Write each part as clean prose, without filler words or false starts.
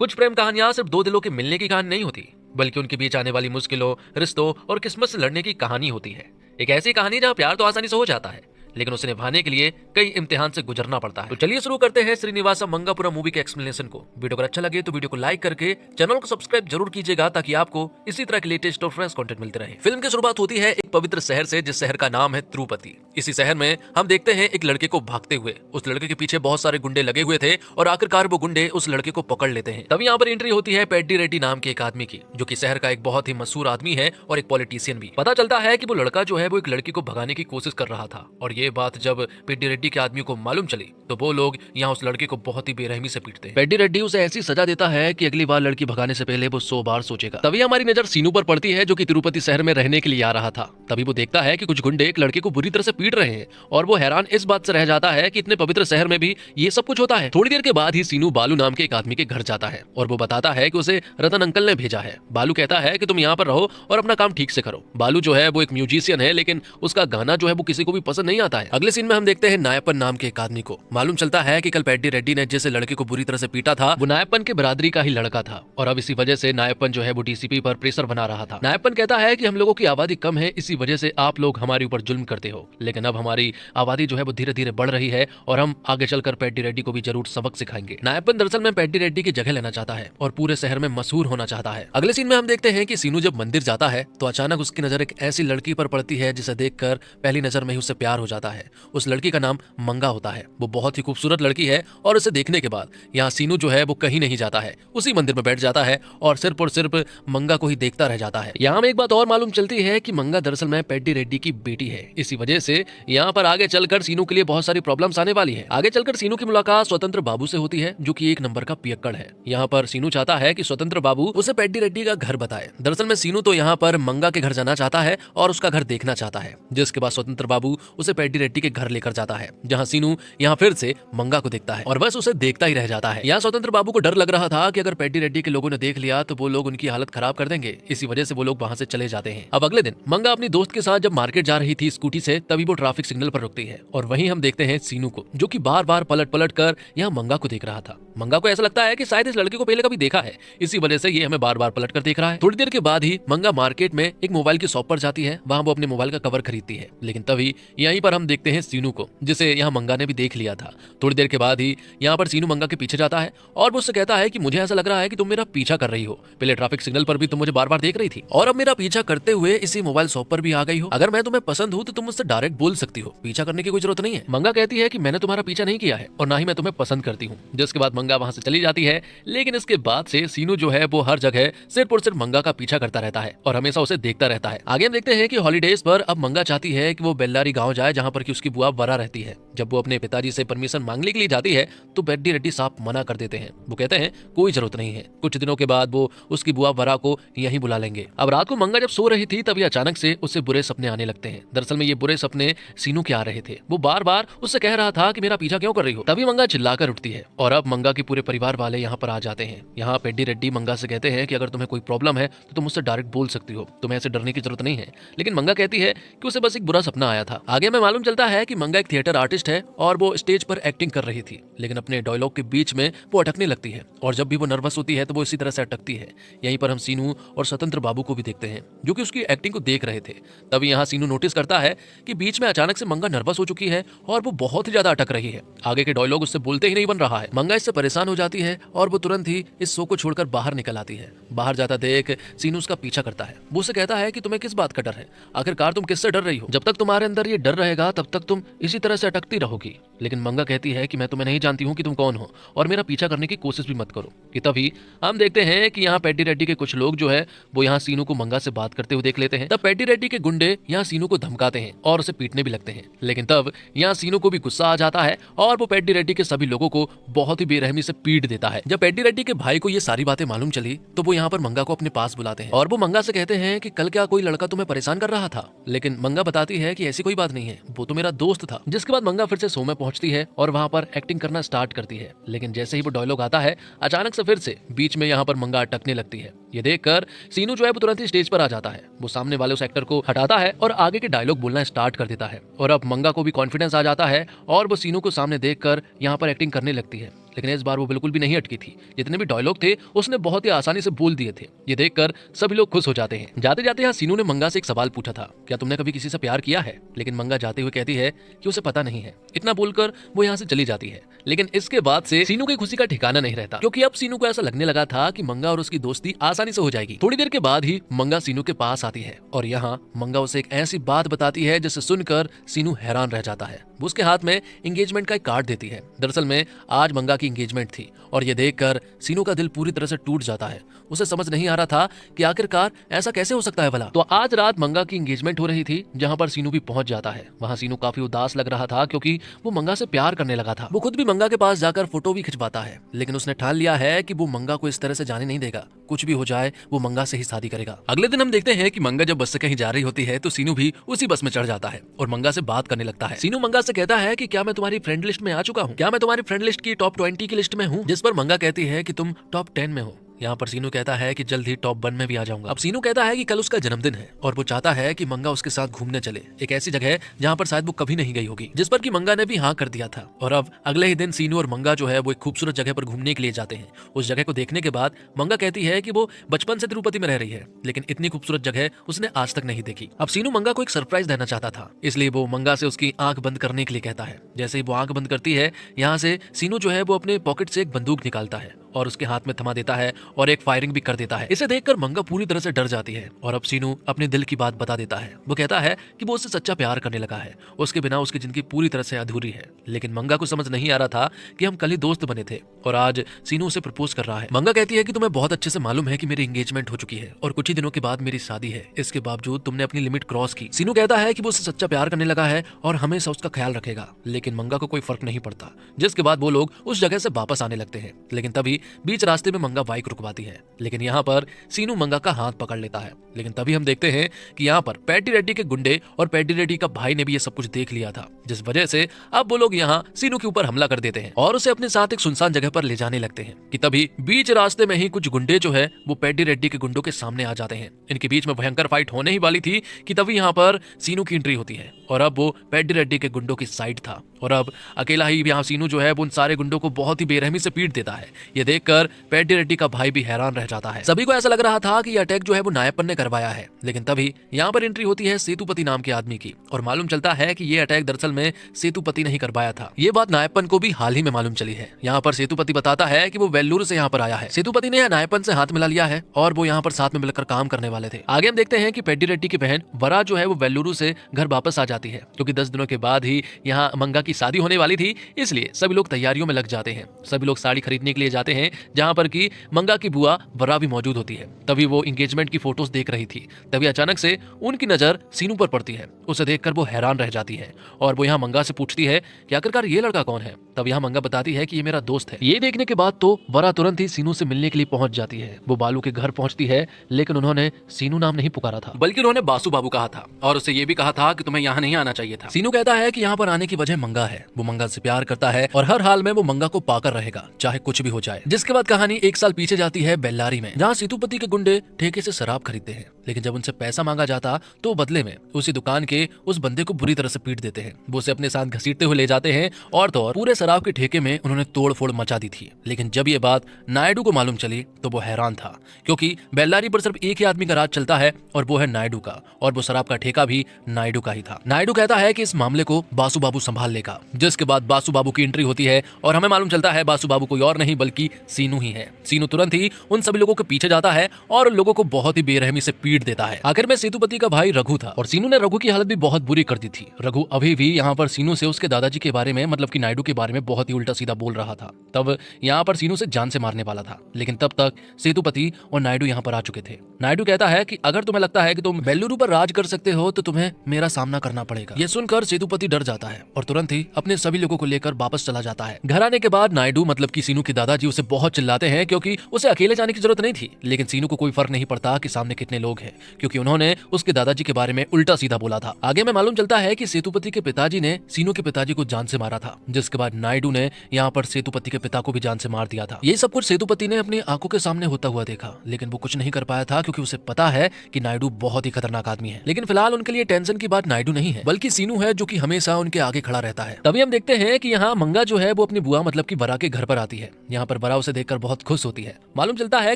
कुछ प्रेम कहानियां सिर्फ दो दिलों के मिलने की कहानी नहीं होती, बल्कि उनके बीच आने वाली मुश्किलों, रिश्तों और किस्मत से लड़ने की कहानी होती है। एक ऐसी कहानी जहाँ प्यार तो आसानी से हो जाता है, लेकिन उसे निभाने के लिए कई इम्तिहान से गुजरना पड़ता है। तो चलिए शुरू करते हैं श्रीनिवास मंगापुरम मूवी के एक्सप्लेनेशन को। वीडियो अगर अच्छा लगे तो वीडियो को लाइक करके चैनल को सब्सक्राइब जरूर कीजिएगा, ताकि आपको इसी तरह के लेटेस्ट और फ्रेश कंटेंट मिलते रहे। फिल्म की शुरुआत होती है एक पवित्र शहर से, जिस शहर का नाम है तिरुपति। इसी शहर में हम देखते हैं एक लड़के को भागते हुए। उस लड़के के पीछे बहुत सारे गुंडे लगे हुए थे और आखिरकार वो गुंडे उस लड़के को पकड़ लेते हैं। तभी यहाँ पर एंट्री होती है पेड्डी रेड्डी नाम के एक आदमी की, जो कि शहर का एक बहुत ही मशहूर आदमी है और एक पॉलिटिशियन भी। पता चलता है कि वो लड़का जो है वो एक लड़की को भगाने की कोशिश कर रहा था, और ये बात जब पेड्डी रेड्डी के आदमी को मालूम चली तो वो लोग यहाँ उस लड़के को बहुत ही बेरहमी से पीटते हैं। पेड्डी रेड्डी उसे ऐसी सजा देता है कि अगली बार लड़की भगाने से पहले वो 100 बार सोचेगा। तभी हमारी नजर सीनू पर पड़ती है, जो कि तिरुपति शहर में रहने के लिए आ रहा था। तभी वो देखता है कि कुछ गुंडे एक लड़के को बुरी तरह से पीट रहे हैं, और वो हैरान इस बात से रह जाता है कि इतने पवित्र शहर में भी ये सब कुछ होता है। थोड़ी देर के बाद ही सीनू बालू नाम के एक आदमी के घर जाता है, और वो बताता है कि उसे रतन अंकल ने भेजा है। बालू कहता है कि तुम यहाँ पर रहो और अपना काम ठीक से करो। बालू जो है वो एक म्यूजिशियन है, लेकिन उसका गाना जो है वो किसी को भी पसंद नहीं आता है। अगले सीन में हम देखते हैं नायपन नाम के एक आदमी को। मालूम चलता है कि कल पेड्डी रेड्डी ने जिस लड़के को बुरी तरह से पीटा था वो नायपन के बरादरी का ही लड़का था, और अब इसी वजह से नायपन जो है वो डीसीपी पर प्रेशर बना रहा था। नायपन कहता है कि हम लोगों की आबादी कम है, इसी वजह से आप लोग हमारे ऊपर जुल्म करते हो, लेकिन अब हमारी आबादी जो है वो धीरे धीरे बढ़ रही है और हम आगे चलकर पेड्डी रेड्डी को भी जरूर सबक सिखाएंगे। नायपन दरअसल में पेड्डी रेड्डी की जगह लेना चाहता है और पूरे शहर में मशहूर होना चाहता है। अगले सीन में हम देखते हैं कि सीनू जब मंदिर जाता है तो अचानक उसकी नजर एक ऐसी लड़की पर पड़ती है जिसे देखकर पहली नजर में ही उससे प्यार हो जाता है। उस लड़की का नाम मंगा होता है। वो बहुत ही खूबसूरत लड़की है, और उसे देखने के बाद यहाँ सीनू जो है वो कहीं नहीं जाता है, उसी मंदिर में बैठ जाता है और सिर्फ मंगा को ही देखता रह जाता है। यहाँ में एक बात और मालूम चलती है कि मंगा दरअसल में पेड्डी रेड्डी की बेटी है। इसी वजह से यहाँ पर आगे चलकर सीनू के लिए बहुत सारी प्रॉब्लम्स आने वाली है। आगे चलकर सीनू की मुलाकात स्वतंत्र बाबू से होती है, जो कि एक नंबर का पियक्कड़ है। यहाँ पर सीनू चाहता है कि स्वतंत्र बाबू उसे पेड्डी रेड्डी का घर बताए। दरअसल में सीनू तो यहाँ पर मंगा के घर जाना चाहता है और उसका घर देखना चाहता है, जिसके बाद स्वतंत्र बाबू उसे पेड्डी रेड्डी के घर लेकर जाता है, जहाँ सीनू यहाँ फिर से मंगा को देखता है और बस उसे देखता ही रह जाता है। यहाँ स्वतंत्र बाबू को डर लग रहा था कि अगर पेड्डी रेड्डी के लोगों ने देख लिया तो वो लोग उनकी हालत खराब कर देंगे। इसी वजह से वो लोग वहाँ से चले जाते हैं। अब अगले दिन मंगा अपनी दोस्त के साथ जब मार्केट जा रही थी स्कूटी से, तभी वो ट्रैफिक सिग्नल पर रुकती है, और वहीं हम देखते हैं सीनू को, जो कि बार बार पलट पलट कर यहाँ मंगा को देख रहा था। मंगा को ऐसा लगता है कि शायद इस लड़के को पहले कभी देखा है, इसी वजह से ये हमें बार बार पलट कर देख रहा है। थोड़ी देर के बाद ही मंगा मार्केट में एक मोबाइल की शॉप पर जाती है, वहाँ वो अपने मोबाइल का कवर खरीदती है। लेकिन तभी यहीं पर हम देखते हैं सीनू को, जिसे यहाँ मंगा ने भी देख लिया था। थोड़ी देर के बाद ही यहाँ पर सीनू मंगा के पीछे जाता है और वो उससे कहता है कि मुझे ऐसा लग रहा है कि तुम मेरा पीछा कर रही हो। पहले ट्रैफिक सिग्नल पर भी तुम मुझे बार बार देख रही थी, और अब मेरा पीछा करते हुए इसी मोबाइल शॉप पर भी आ गई हो। अगर मैं तुम्हें पसंद हूँ तो तुम मुझसे डायरेक्ट बोल सकती हो, पीछा करने की कोई जरूरत नहीं है। मंगा कहती है कि मैंने तुम्हारा पीछा नहीं किया है और ना ही मैं तुम्हें पसंद करती हूँ, जिसके बाद मंगा वहाँ से चली जाती है। लेकिन इसके बाद से सीनू जो है वो हर जगह सिर्फ और सिर्फ मंगा का पीछा करता रहता है और हमेशा उसे देखता रहता है। आगे हम देखते हैं कि हॉलीडेज पर अब मंगा चाहती है कि वो बेल्लारी गाँव जाए, जहाँ पर की उसकी बुआ बरा रहती है। जब वो अपने पिताजी से परमिशन मांगने के लिए जाती है तो पेड्डी रेड्डी साहब मना कर देते हैं। वो कहते हैं कोई जरूरत नहीं है, कुछ दिनों के बाद वो उसकी बुआ बरा को यहीं बुला लेंगे। अब रात को मंगा जब सो रही थी तभी अचानक से उससे बुरे सपने आने लगते हैं। दरअसल में ये बुरे सपने सीनू के आ रहे थे। वो बार बार उससे कह रहा था कि मेरा पीछा क्यों कर रही हो। तभी मंगा चिल्लाकर उठती है और अब मंगा के पूरे परिवार वाले यहाँ पर आ जाते हैं। यहाँ पेड्डी रेड्डी मंगा से कहते हैं कि अगर तुम्हें कोई प्रॉब्लम है तो तुम मुझसे डायरेक्ट बोल सकती हो, तुम्हें ऐसे डरने की जरूरत नहीं है। लेकिन मंगा कहती है कि उसे बस एक बुरा सपना आया था। आगे हमें मालूम चलता है कि मंगा एक थिएटर आर्टिस्ट है और वो स्टेज पर एक्टिंग कर रही थी, लेकिन अपने डायलॉग के बीच में वो अटकने लगती है, और जब भी वो नर्वस होती है तो वो इसी तरह से अटकती है। यहीं पर हम सीनू और स्वतंत्र बाबू को भी देखते हैं, जो कि उसकी एक्टिंग को देख रहे थे। तभी यहाँ सीनू नोटिस करता है कि बीच में अचानक से मंगा नर्वस हो चुकी है और वो बहुत ही ज्यादा अटक रही है। आगे के डायलॉग उससे बोलते ही नहीं बन रहा है। मंगा इससे परेशान हो जाती है और वो तुरंत ही इस शो को छोड़कर बाहर निकल आती है। बाहर जाता देख सीनू उसका पीछा करता है। वो उससे कहता है कि तुम्हें किस बात का डर है, आखिरकार तुम किससे डर रही हो? जब तक तुम्हारे अंदर ये डर रहेगा तब तक तुम इसी तरह से अटकती रहोगी। लेकिन मंगा कहती है कि मैं तुम्हें नहीं जानती हूँ कि तुम कौन हो, और मेरा पीछा करने की कोशिश भी मत करो। कि तभी हम देखते हैं कि यहाँ पेड्डी रेड्डी के कुछ लोग जो है वो यहाँ सीनू को मंगा से बात करते हुए देख लेते हैं। तब पेड्डी रेड्डी के गुंडे यहाँ सीनू को धमकाते हैं और उसे पीटने भी लगते हैं। लेकिन तब यहाँ सीनू को भी गुस्सा आ जाता है और वो पेड्डी रेड्डी के सभी लोगों को बहुत ही बेरहमी से पीट देता है। जब पेड्डी रेड्डी के भाई को ये सारी बातें मालूम चली तो वो यहाँ पर मंगा को अपने पास बुलाते हैं और वो मंगा से कहते हैं कि कल क्या कोई लड़का तुम्हें परेशान कर रहा था? लेकिन मंगा बताती है कि ऐसी कोई बात नहीं है, वो तो मेरा दोस्त था। जिसके बाद मंगा फिर से शो में पहुंचती है और वहाँ पर एक्टिंग करना स्टार्ट करती है। लेकिन जैसे ही वो डायलॉग आता है अचानक से फिर से बीच में यहाँ पर मंगा अटकने लगती है। ये देखकर सीनू जो है वो तुरंत ही स्टेज पर आ जाता है। वो सामने वाले उस एक्टर को हटाता है और आगे के डायलॉग बोलना स्टार्ट कर देता है। और अब मंगा को भी कॉन्फिडेंस आ जाता है और वो सीनू को सामने देखकर यहाँ पर एक्टिंग करने लगती है। लेकिन इस बार वो बिल्कुल भी नहीं अटकी थी। जितने भी डायलॉग थे उसने बहुत ही आसानी से बोल दिए थे। ये देखकर सभी लोग खुश हो जाते हैं। जाते जाते यहाँ सीनू ने मंगा से एक सवाल पूछा था, क्या तुमने कभी किसी से प्यार किया है? लेकिन मंगा जाते हुए कहती है कि उसे पता नहीं है। इतना बोलकर वो यहाँ से चली जाती है। लेकिन इसके बाद से सीनू की खुशी का ठिकाना नहीं रहता, क्योंकि अब सीनू को ऐसा लगने लगा था कि मंगा और उसकी दोस्ती आसानी से हो जाएगी। थोड़ी देर के बाद ही मंगा सीनू के पास आती है और यहाँ मंगा उसे एक ऐसी बात बताती है जिसे सुनकर सीनू हैरान रह जाता है। वो उसके हाथ में एंगेजमेंट का एक कार्ड देती है। दरअसल में आज मंगा की एंगेजमेंट थी और ये देखकर सीनू का दिल पूरी तरह से टूट जाता है। उसे समझ नहीं आ रहा था कि आखिरकार ऐसा कैसे हो सकता है भला। तो आज रात मंगा की एंगेजमेंट हो रही थी, जहां पर सीनू भी पहुंच जाता है। वहां सीनू काफी उदास लग रहा था, क्योंकि वो मंगा से प्यार करने लगा था। वो खुद भी मंगा के पास जाकर फोटो भी खिंचवाता है, लेकिन उसने ठान लिया है कि वो मंगा को इस तरह से जाने नहीं देगा। कुछ भी हो जाए वो मंगा से ही शादी करेगा। अगले दिन हम देखते हैं कि मंगा जब बस से कहीं जा रही होती है तो सीनू भी उसी बस में चढ़ जाता है और मंगा से बात करने लगता है। सीनू मंगा से कहता है कि क्या मैं तुम्हारी फ्रेंड लिस्ट में आ चुका हूँ? क्या मैं तुम्हारी फ्रेंड लिस्ट की टॉप 20 की लिस्ट में हूँ? जिस पर मंगा कहती है कि तुम टॉप 10 में हो। यहाँ पर सीनू कहता है कि जल्द ही टॉप 1 में भी आ जाऊंगा। अब सीनू कहता है कि कल उसका जन्मदिन है और वो चाहता है कि मंगा उसके साथ घूमने चले, एक ऐसी जगह जहाँ पर शायद वो कभी नहीं गई होगी। जिस पर कि मंगा ने भी हाँ कर दिया था। और अब अगले ही दिन सीनू और मंगा जो है वो एक खूबसूरत जगह पर घूमने के लिए जाते हैं। उस जगह को देखने के बाद मंगा कहती है कि वो बचपन से तिरुपति में रह रही है, लेकिन इतनी खूबसूरत जगह उसने आज तक नहीं देखी। अब सीनू मंगा को एक सरप्राइज देना चाहता था, इसलिए वो मंगा से उसकी आंख बंद करने के लिए कहता है। जैसे ही वो आंख बंद करती है, यहाँ से सीनू जो है वो अपने पॉकेट से एक बंदूक निकालता है और उसके हाथ में थमा देता है और एक फायरिंग भी कर देता है। इसे देखकर मंगा पूरी तरह से डर जाती है और अब सीनू अपने दिल की बात बता देता है। वो कहता है कि वो उससे सच्चा प्यार करने लगा है, उसके बिना उसकी जिंदगी पूरी तरह से अधूरी है। लेकिन मंगा को समझ नहीं आ रहा था कि हम कल ही दोस्त बने थे और आज सीनू उसे प्रपोज कर रहा है। मंगा कहती है कि तुम्हें बहुत अच्छे से मालूम है कि मेरी एंगेजमेंट हो चुकी है और कुछ ही दिनों के बाद मेरी शादी है, इसके बावजूद तुमने अपनी लिमिट क्रॉस की। सीनू कहता है कि वो उससे सच्चा प्यार करने लगा है और हमेशा उसका ख्याल रखेगा, लेकिन मंगा को कोई फर्क नहीं पड़ता। जिसके बाद वो लोग उस जगह से वापस आने लगते हैं, लेकिन तभी बीच रास्ते में मंगा बाइक रुकवाती है। लेकिन यहाँ पर सीनू मंगा का हाथ पकड़ लेता है। लेकिन तभी हम देखते हैं कि यहाँ पर पैटी रेड्डी के गुंडे और पैटी रेड्डी का भाई ने भी ये सब कुछ देख लिया था, जिस वजह से अब वो लोग यहाँ सीनू के ऊपर हमला कर देते हैं और उसे अपने साथ एक सुनसान जगह पर ले जाने लगते हैं। कि तभी बीच रास्ते में ही कुछ गुंडे जो है वो पैटी रेड्डी के गुंडों के सामने आ जाते हैं। इनके बीच में भयंकर फाइट होने ही वाली थी कि तभी यहाँ पर सीनू की एंट्री होती है और अब वो पैटी रेड्डी के गुंडों की साइड था और अब अकेला ही यहाँ सीनू जो है वो उन सारे गुंडों को बहुत ही बेरहमी से पीट देता है। ये देखकर पैटी रेड्डी का भाई भी हैरान रह जाता है। सभी को ऐसा लग रहा था कि ये अटैक जो है वो नायप्पन ने करवाया है, लेकिन तभी यहाँ पर एंट्री होती है सेतुपति नाम के आदमी की और मालूम चलता है कि ये अटैक दरअसल में सेतुपति ने ही करवाया था। ये बात नायप्पन को भी हाल ही में मालूम चली है। यहाँ पर सेतुपति बताता है कि वो वेल्लूर से यहाँ पर आया है। सेतुपति ने नायप्पन से हाथ मिला लिया है और वो यहाँ पर साथ में मिलकर काम करने वाले थे। आगे हम देखते हैं कि पेड्डी रेड्डी की बहन वरा जो है वो वेल्लूरू से घर वापस आ जाती है, क्योंकि 10 दिनों के बाद ही यहाँ मंगा की शादी होने वाली थी, इसलिए सभी लोग तैयारियों में लग जाते हैं। सभी लोग साड़ी खरीदने के लिए जाते हैं, जहाँ पर की मंगा की बुआ वरा भी मौजूद होती है। तभी वो एंगेजमेंट की फोटोज देख रही थी, तभी अचानक से उनकी नजर सीनू पर पड़ती है। उसे देखकर वो हैरान रह जाती है और वो यहाँ मंगा से पूछती है कि आखिरकार ये लड़का कौन है। तब यहाँ मंगा बताती है कि ये मेरा दोस्त है। ये देखने के बाद तो वरा तुरंत ही सीनू से मिलने के लिए पहुंच जाती है। वो बालू के घर पहुंचती है, लेकिन उन्होंने सीनू नाम नहीं पुकारा था, बल्कि उन्होंने बासु बाबू कहा था और उसे ये भी कहा था कि तुम्हें यहाँ नहीं आना चाहिए था। सीनू कहता है कि यहाँ पर आने की वजह मंगा है। वो मंगा से प्यार करता है और हर हाल में वो मंगा को पाकर रहेगा, चाहे कुछ भी हो जाए। जिसके बाद कहानी 1 साल पीछे जाती है बेल्लारी में, जहाँ सेतुपति के गुंडे ठेके से शराब खरीदते हैं, लेकिन जब उनसे पैसा मांगा जाता तो बदले में उसी दुकान के उस बंदे को बुरी तरह से पीट देते हैं। वो उसे अपने साथ घसीटते हुए ले जाते हैं और तो और पूरे शराब के ठेके में उन्होंने तोड़ फोड़ मचा दी थी। लेकिन जब ये बात नायडू को मालूम चली तो वो हैरान था, क्योंकि बेल्लारी पर सिर्फ एक ही आदमी का राज चलता है और वो है नायडू का, और वो शराब का ठेका भी नायडू का ही था। नायडू कहता है कि इस मामले को बासु बाबू संभाल लेगा। जिसके बाद बासु बाबू की एंट्री होती है और हमें मालूम चलता है बासु बाबू कोई और नहीं बल्कि सीनू ही है। सीनू तुरंत ही उन सभी लोगों के पीछे जाता है और उन लोगों को बहुत ही बेरहमी से पीट देता है। आखिर में सेतुपति का भाई रघु था और सीनू ने रघु की हालत भी बहुत बुरी कर दी थी। रघु अभी भी यहाँ पर सीनू से उसके दादाजी के बारे में, मतलब कि नायडू के बारे में बहुत ही उल्टा सीधा बोल रहा था। तब यहाँ पर सीनू से जान से मारने वाला था, लेकिन तब तक सेतुपति और नायडू यहाँ पर आ चुके थे। नायडू कहता है कि अगर तुम्हें लगता है कि तुम बेल्लूरू पर राज कर सकते हो तो तुम्हें मेरा सामना करना पड़ेगा। ये सुनकर सेतुपति डर जाता है और तुरंत ही अपने सभी लोगों को लेकर वापस चला जाता है। घर आने के बाद नायडू मतलब कि सीनू के दादाजी उसे बहुत चिल्लाते हैं, क्योंकि उसे अकेले जाने की जरूरत नहीं थी। लेकिन सीनू को कोई फर्क नहीं पड़ता कि सामने कितने लोग हैं, क्योंकि उन्होंने उसके दादाजी के बारे में उल्टा सीधा बोला था। आगे में मालूम चलता है कि सेतुपति के पिताजी ने सीनू के पिताजी को जान से मारा था, जिसके बाद नायडू ने यहाँ पर सेतुपति के पिता को भी जान से मार दिया था। ये सब कुछ सेतुपति ने अपनी आंखों के सामने होता हुआ देखा, लेकिन वो कुछ नहीं कर पाया था, क्योंकि उसे पता है कि नायडू बहुत ही खतरनाक आदमी है। लेकिन फिलहाल उनके लिए टेंशन की बात नायडू नहीं है, बल्कि सीनू है, जो कि हमेशा उनके आगे खड़ा रहता लगता है। तभी हम देखते हैं कि यहाँ मंगा जो है वो अपनी बुआ मतलब की बरा के घर पर आती है। यहाँ पर बरा उसे देखकर बहुत खुश होती है। मालूम चलता है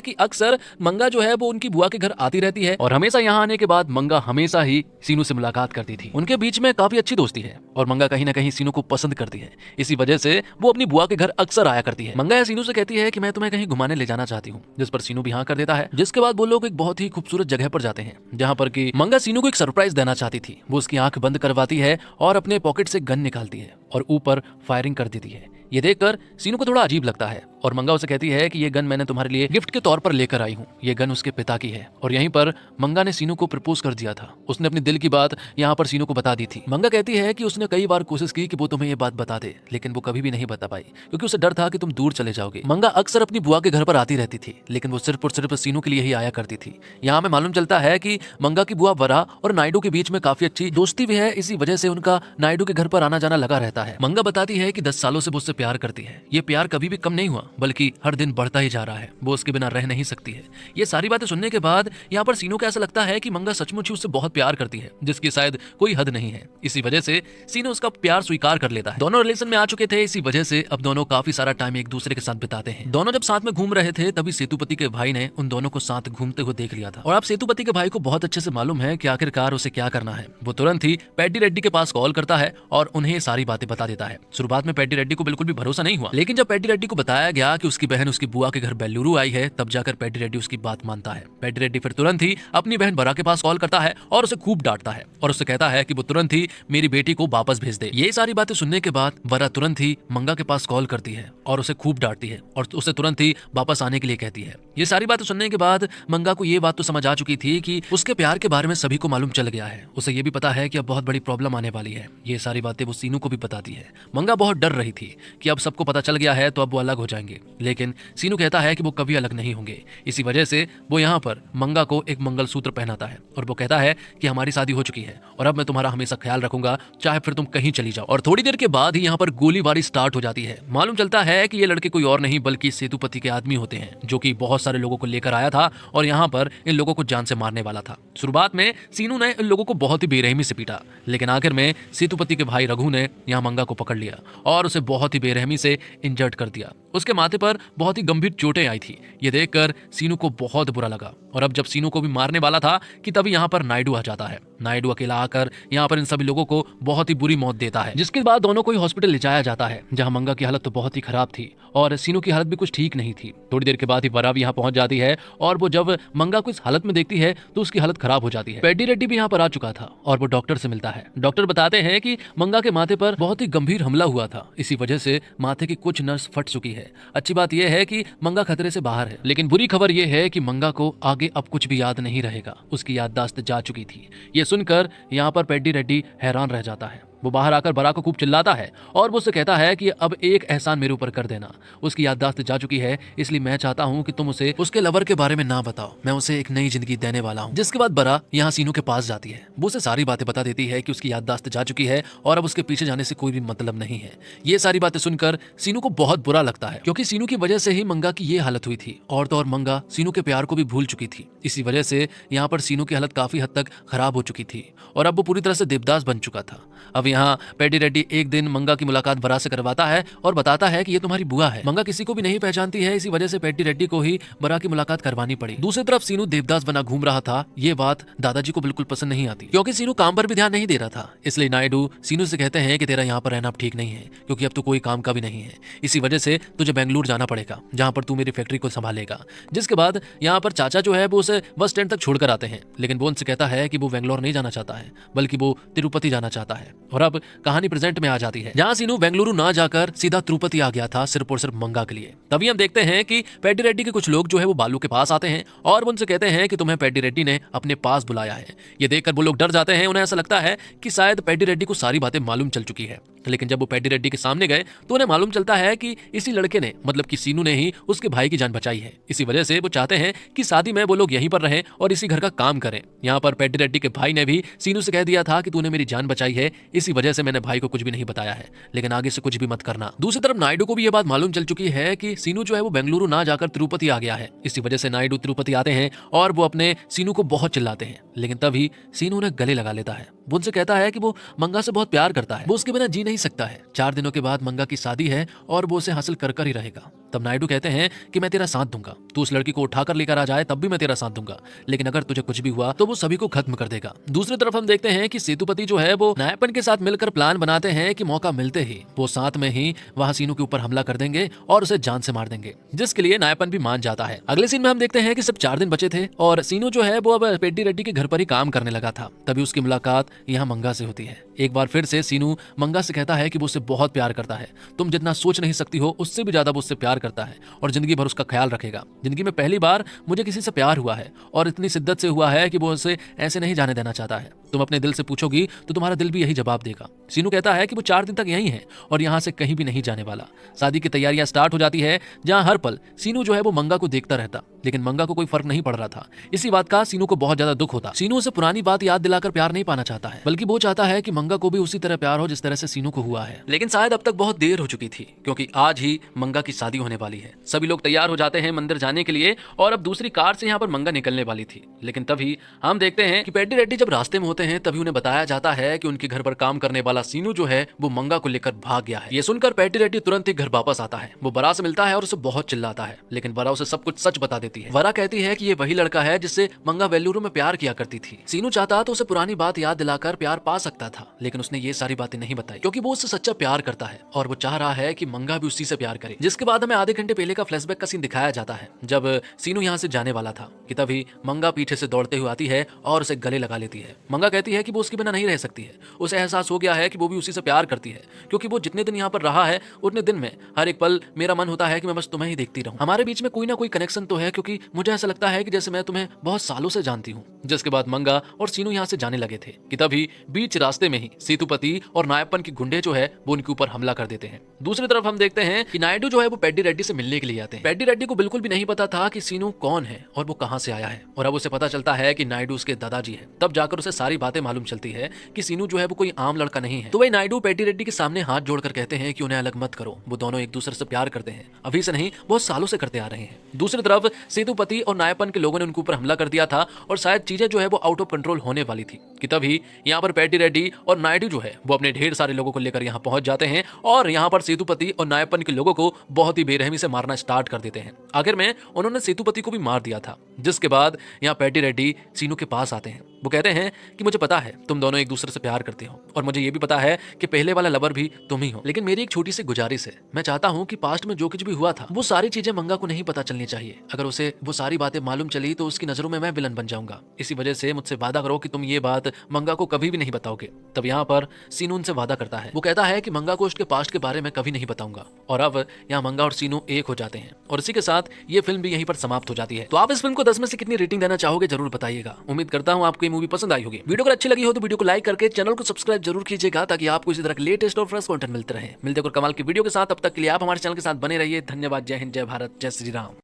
कि अक्सर मंगा जो है वो उनकी बुआ के घर आती रहती है और हमेशा यहाँ आने के बाद मंगा हमेशा ही सीनू से मुलाकात करती थी। उनके बीच में काफी अच्छी दोस्ती है और मंगा कहीं ना कहीं सीनू को पसंद करती है। इसी वजह से वो अपनी बुआ के घर अक्सर आया करती है। मंगा सीनू से कहती है कि मैं तुम्हें कहीं घुमाने ले जाना चाहती हूँ, जिस पर सीनू भी हाँ कर देता है। जिसके बाद वो लोग एक बहुत ही खूबसूरत जगह पर जाते हैं जहाँ पर कि मंगा सीनू को एक सरप्राइज देना चाहती थी। वो उसकी आंख बंद करवाती है और अपने पॉकेट से गन निकालती है और ऊपर फायरिंग कर देती है। ये देखकर सीनू को थोड़ा अजीब लगता है और मंगा उसे कहती है कि ये गन मैंने तुम्हारे लिए गिफ्ट के तौर पर लेकर आई हूँ। ये गन उसके पिता की है। और यहीं पर मंगा ने सीनू को प्रपोज कर दिया था। उसने अपने दिल की बात यहाँ पर सीनू को बता दी थी। मंगा कहती है कि उसने कई बार कोशिश की कि वो तुम्हें ये बात बता दे, लेकिन वो कभी भी नहीं बता पाई क्योंकि उसे डर था कि तुम दूर चले जाओगे। मंगा अक्सर अपनी बुआ के घर पर आती रहती थी, लेकिन वो सिर्फ और सिर्फ सीनू के लिए ही आया करती थी। यहाँ में मालूम चलता है कि मंगा की बुआ बरा और नायडू के बीच में काफी अच्छी दोस्ती भी है। इसी वजह से उनका नायडू के घर पर आना जाना लगा रहता है। मंगा बताती है कि 10 सालों से वो उससे प्यार करती है। ये प्यार कभी भी कम नहीं हुआ, बल्कि हर दिन बढ़ता ही जा रहा है। वो उसके बिना रह नहीं सकती है। ये सारी बातें सुनने के बाद यहाँ पर सीनू को ऐसा लगता है कि मंगा सचमुच ही उससे बहुत प्यार करती है, जिसकी शायद कोई हद नहीं है। इसी वजह से सीनू उसका प्यार स्वीकार कर लेता है। दोनों रिलेशन में आ चुके थे, इसी वजह से अब दोनों काफी सारा टाइम एक दूसरे के साथ बिताते हैं। दोनों जब साथ में घूम रहे थे तभी सेतुपति के भाई ने उन दोनों को साथ घूमते हुए देख लिया था। और अब सेतुपति के भाई को बहुत अच्छे से मालूम है कि आखिरकार उसे क्या करना है। वो तुरंत ही पेड्डी रेड्डी के पास कॉल करता है और उन्हें सारी बातें बता देता है। शुरुआत में पेड्डी रेड्डी को बिल्कुल भी भरोसा नहीं हुआ, लेकिन जब पेड्डी रेड्डी को बताया गया कि उसकी बहन उसकी बुआ के घर बेलुरु आई है, तब जाकर पेड्डी रेड्डी उसकी बात मानता है। पेड्डी रेड्डी फिर तुरंत ही अपनी बहन बरा के पास कॉल करता है और उसे खूब डांटता है और उससे कहता है कि वो तुरंत ही मेरी बेटी को वापस भेज दे। ये सारी बातें सुनने के बाद बरा तुरंत ही मंगा के पास कॉल करती है और उसे खूब डांटती है और उसे तुरंत ही वापस आने के लिए कहती है। ये सारी बातें सुनने के बाद मंगा को ये बात तो समझ आ चुकी थी कि उसके प्यार के बारे में सभी को मालूम चल गया है। उसे ये भी पता है कि अब बहुत बड़ी प्रॉब्लम आने वाली है। ये सारी बातें वो सीनू को भी बताती है। मंगा बहुत डर रही थी कि अब सबको पता चल गया है तो अब वो अलग हो जाएंगे, लेकिन सीनू कहता है कि वो कभी अलग नहीं होंगे। इसी वजह से वो यहाँ पर मंगा को एक मंगलसूत्र पहनाता है और वो कहता है कि हमारी शादी हो चुकी है और अब मैं तुम्हारा हमेशा ख्याल रखूंगा, चाहे फिर तुम कहीं चली जाओ। और थोड़ी देर के बाद ही यहाँ पर गोलीबारी स्टार्ट हो जाती है। मालूम चलता है कि ये लड़के कोई और नहीं बल्कि सेतुपति के आदमी होते हैं, जो कि बहुत सारे लोगों को लेकर आया था और यहाँ पर इन लोगों को जान से मारने वाला था। शुरुआत में सीनू ने इन लोगों को बहुत ही बेरहमी से पीटा, लेकिन आखिर में सेतुपति के भाई रघु ने यहाँ मंगा को पकड़ लिया और उसे बहुत ही बेरहमी से इंजर्ड कर दिया। उसके माथे पर बहुत ही गंभीर चोटें आई थी। ये देखकर सीनू को बहुत बुरा लगा और अब जब सीनू को भी मारने वाला था कि तभी यहाँ पर नायडू आ जाता है। नायडू अकेला आकर यहाँ पर इन सभी लोगों को बहुत ही बुरी मौत देता है, जिसके बाद दोनों को हॉस्पिटल ले जाया जाता है, जहाँ मंगा की हालत तो बहुत ही खराब थी और सीनू की हालत भी कुछ ठीक नहीं थी। थोड़ी देर के बाद ही बरा भी यहाँ पहुंच जाती है और वो जब मंगा को इस हालत में देखती है तो उसकी हालत खराब हो जाती है। पेड्डी रेड्डी भी यहाँ पर आ चुका था और वो डॉक्टर से मिलता है। डॉक्टर बताते हैं कि मंगा के माथे पर बहुत ही गंभीर हमला हुआ था, इसी वजह से माथे की कुछ नस फट चुकी है। अच्छी बात यह है कि मंगा खतरे से बाहर है, लेकिन बुरी खबर यह है कि मंगा को आगे अब कुछ भी याद नहीं रहेगा। उसकी याददाश्त जा चुकी थी। ये सुनकर यहाँ पर पेड्डी रेड्डी हैरान रह जाता है। वो बाहर आकर बरा को खूब चिल्लाता है और वो उससे कहता है कि अब एक एहसान मेरे ऊपर कर देना। उसकी याददाश्त जा चुकी है, इसलिए मैं चाहता हूँ कि तुम उसे उसके लवर के बारे में ना बताओ। मैं उसे एक नई जिंदगी देने वाला हूँ। जिसके बाद बरा यहाँ सीनू के पास जाती है। वो उसे सारी बातें बता देती है कि उसकी याददाश्त जा चुकी है और अब उसके पीछे जाने से कोई भी मतलब नहीं है। ये सारी बातें सुनकर सीनू को बहुत बुरा लगता है, क्योंकि सीनू की वजह से ही मंगा की ये हालत हुई थी और तो और मंगा सीनू के प्यार को भी भूल चुकी थी। इसी वजह से यहाँ पर सीनू की हालत काफी हद तक खराब हो चुकी थी और अब वो पूरी तरह से देवदास बन चुका था। अब यहाँ पेड्डी रेड्डी एक दिन मंगा की मुलाकात बरा से करवाता है और बताता है कि ये तुम्हारी बुआ है। मंगा किसी को भी नहीं पहचानती है, इसी वजह से पेड्डी रेड्डी को ही बरा की मुलाकात करवानी पड़ी। दूसरी तरफ सीनू देवदास बना घूम रहा था। ये बात दादाजी को बिल्कुल पसंद नहीं आती, क्योंकि सीनू काम पर भी ध्यान नहीं दे रहा था। इसलिए नायडू सीनू से कहते हैं कि तेरा यहाँ पर रहना अब ठीक नहीं है, क्योंकि अब तो कोई काम का भी नहीं है। इसी वजह से तुझे बेंगलुरु जाना पड़ेगा, जहाँ पर तू मेरी फैक्ट्री को संभालेगा। जिसके बाद यहाँ पर चाचा जो है वो उसे बस स्टैंड तक छोड़कर आते हैं, लेकिन वो उनसे कहता है कि वो बेंगलोर नहीं जाना चाहता है, बल्कि वो तिरुपति जाना चाहता है। और अब कहानी प्रेजेंट में आ जाती है, जहाँ सीनू बेंगलुरु ना जाकर सीधा तिरुपति आ गया था, सिर्फ और सिर्फ मंगा के लिए। तभी हम देखते हैं कि पेड्डी रेड्डी के कुछ लोग जो है वो बालू के पास आते हैं और वो उनसे कहते हैं कि तुम्हें पेड्डी रेड्डी ने अपने पास बुलाया है। ये देखकर वो लोग डर जाते हैं। उन्हें ऐसा लगता है कि शायद पेड्डी रेड्डी को सारी बातें मालूम चल चुकी है, लेकिन जब वो पेड्डी रेड्डी के सामने गए तो उन्हें मालूम चलता है कि इसी लड़के ने, मतलब कि सीनू ने ही उसके भाई की जान बचाई है। इसी वजह से वो चाहते हैं कि शादी में वो लोग यहीं पर रहें और इसी घर का काम करें। यहाँ पर पेड्डी रेड्डी के भाई ने भी सीनू से कह दिया था कि तूने मेरी जान बचाई है, इसी वजह से मैंने भाई को कुछ भी नहीं बताया है, लेकिन आगे से कुछ भी मत करना। दूसरी तरफ नायडू को भी यह बात मालूम चल चुकी है कि सीनू जो है वो बेंगलुरु ना जाकर तिरुपति आ गया है। इसी वजह से नायडू तिरुपति आते हैं और वो अपने सीनू को बहुत चिल्लाते हैं, लेकिन तभी सीनू उन्हें गले लगा लेता है। वो उनसे कहता है कि वो मंगा से बहुत प्यार करता है, वो उसके बिना जी नहीं नहीं सकता है, 4 दिनों के बाद मंगा की शादी है और वो उसे हासिल कर कर ही रहेगा। तब नायडू कहते हैं कि मैं तेरा साथ दूंगा, तू उस लड़की को उठाकर लेकर आ जाए तब भी मैं तेरा साथ दूंगा, लेकिन अगर तुझे कुछ भी हुआ तो वो सभी को खत्म कर देगा। दूसरी तरफ हम देखते हैं कि सेतुपति जो है वो नायपन के साथ मिलकर प्लान बनाते हैं कि मौका मिलते ही वो साथ में ही वहां सीनू के ऊपर हमला कर देंगे और उसे जान से मार देंगे, जिसके लिए नायपन भी मान जाता है। अगले सीन में हम देखते हैं कि सिर्फ 4 दिन बचे थे और सीनू जो है वो अब पेड्डी रेड्डी के घर पर ही काम करने लगा था। तभी उसकी मुलाकात यहाँ मंगा से होती है। एक बार फिर से सीनू मंगा से कहता है कि वो उससे बहुत प्यार करता है, तुम जितना सोच नहीं सकती हो उससे भी ज्यादा वो उससे प्यार करता है और जिंदगी भर उसका ख्याल रखेगा। जिंदगी में पहली बार मुझे किसी से प्यार हुआ है और इतनी शिद्दत से हुआ है कि वो उसे ऐसे नहीं जाने देना चाहता है। तुम अपने दिल से पूछोगी तो तुम्हारा दिल भी यही जवाब देगा। सीनू कहता है कि वो 4 दिन तक यहीं है और यहाँ से कहीं भी नहीं जाने वाला। शादी की तैयारियां स्टार्ट हो जाती है, जहाँ हर पल सीनू जो है वो मंगा को देखता रहता, लेकिन मंगा को कोई फर्क नहीं पड़ रहा था। इसी बात का सीनू को बहुत ज्यादा दुख होता। सीनू उसे पुरानी बात याद दिलाकर प्यार नहीं पाना चाहता है, बल्कि वो चाहता है कि मंगा को भी उसी तरह प्यार हो जिस तरह से सीनू को हुआ है। लेकिन शायद अब तक बहुत देर हो चुकी थी, क्योंकि आज ही मंगा की शादी होने वाली है। सभी लोग तैयार हो जाते हैं मंदिर जाने के लिए और अब दूसरी कार से यहाँ पर मंगा निकलने वाली थी। लेकिन तभी हम देखते हैं कि पेड्डी रेड्डी जब रास्ते में होते हैं तभी उन्हें बताया जाता है कि उनके घर पर काम करने वाला सीनू जो है वो मंगा को लेकर भाग गया है। ये सुनकर पेड्डी रेड्डी तुरंत ही घर वापस आता है। वो वरा से मिलता है और उसे बहुत चिल्लाता है, लेकिन वरा उसे सब कुछ सच बता देती है। वरा कहती है कि ये वही लड़का है जिससे मंगा वेल्लूरू में प्यार किया करती थी। सीनू चाहता तो उसे पुरानी बात याद दिलाकर प्यार पा सकता था, लेकिन उसने ये सारी बातें नहीं बताई क्योंकि वो उससे सच्चा प्यार करता है और वो चाह रहा है कि मंगा भी उसी से प्यार करे। जिसके बाद हमें आधे घंटे पहले का फ्लैशबैक का सीन दिखाया जाता है, जब सीनू यहाँ से जाने वाला था कि तभी मंगा पीछे से दौड़ते हुए आती है और उसे गले लगा लेती है। मंगा कहती है कि वो उसके बिना नहीं रह सकती है। उसे एहसास हो गया है कि वो भी उसी से प्यार करती है, क्योंकि वो जितने दिन यहाँ पर रहा है उतने दिन में हर एक पल मेरा मन होता है कि मैं बस तुम्हें ही देखती रहूं। हमारे बीच में कोई ना कोई कनेक्शन तो है, क्योंकि मुझे ऐसा लगता है कि जैसे मैं तुम्हें बहुत सालों से जानती हूँ। जिसके बाद मंगा और सीनू यहाँ से जाने लगे थे कि तभी बीच रास्ते में ही सेतुपति और नायप्पन की गुंडे जो है वो उनके ऊपर हमला कर देते हैं। दूसरी तरफ हम देखते हैं कि नायडू जो है वो पेड्डी रेड्डी से मिलने के लिए आते हैं। पेड्डी रेड्डी को बिल्कुल भी नहीं पता था कि सीनू कौन है और वो कहां से आया है, और अब उसे पता चलता है कि नायडू उसके दादाजी है। तब जाकर उसे सारी बातें मालूम चलती है कि सीनू जो है वो कोई आम लड़का नहीं है। तो वही नायडू पेड्डी रेड्डी के सामने हाथ जोड़कर कहते हैं कि उन्हें अलग मत करो, वो दोनों एक दूसरे से प्यार करते हैं, अभी से नहीं बहुत सालों से करते आ रहे हैं। दूसरी तरफ सेतुपति और नायप्पन के लोगों ने उनके ऊपर हमला कर दिया था और शायद चीजें जो है वो आउट ऑफ कंट्रोल होने वाली थी कि तभी यहाँ पर पेड्डी रेड्डी और नायडू जो है वो अपने ढेर सारे लोगों को लेकर यहाँ पहुंच जाते हैं और यहाँ पर सेतुपति और नायप्पन के लोगों को बहुत ही बेरहमी से मारना स्टार्ट कर देते हैं। आखिर में उन्होंने सेतुपति को भी मार दिया था। जिसके बाद यहाँ पेड्डी रेड्डी सीनू के पास आते हैं। वो कहते हैं कि मुझे पता है तुम दोनों एक दूसरे से प्यार करते हो और मुझे ये भी पता है कि पहले वाला लवर भी तुम ही हो, लेकिन मेरी एक छोटी सी गुजारिश है। मैं चाहता हूँ कि पास्ट में जो कुछ भी हुआ था वो सारी चीजें मंगा को नहीं पता चलनी चाहिए। अगर उसे वो सारी बातें मालूम चली तो उसकी नजरों में मैं विलन बन जाऊंगा। इसी वजह से मुझसे वादा करो कि तुम ये बात मंगा को कभी भी नहीं बताओगे। तब यहाँ पर सीनू उनसे वादा करता है। वो कहता है कि मंगा को उसके पास्ट के बारे में कभी नहीं बताऊंगा। और अब यहाँ मंगा और सीनू एक हो जाते हैं और इसी के साथ ये फिल्म भी यहीं पर समाप्त हो जाती है। तो आप इस फिल्म को 10 में से कितनी रेटिंग देना चाहोगे जरूर बताइएगा। उम्मीद करता हूँ आपको ये मूवी पसंद आई होगी। वीडियो अगर अच्छी लगी हो तो वीडियो को लाइक करके चैनल को सब्सक्राइब जरूर कीजिएगा, ताकि आपको इसी तरह के लेटेस्ट और फ्रेश कंटेंट मिलते रहे। मिलते हैं कमाल की वीडियो के साथ, तब तक के लिए आप हमारे चैनल के साथ बने रहिए। धन्यवाद। जय हिंद, जय भारत, जय श्री राम।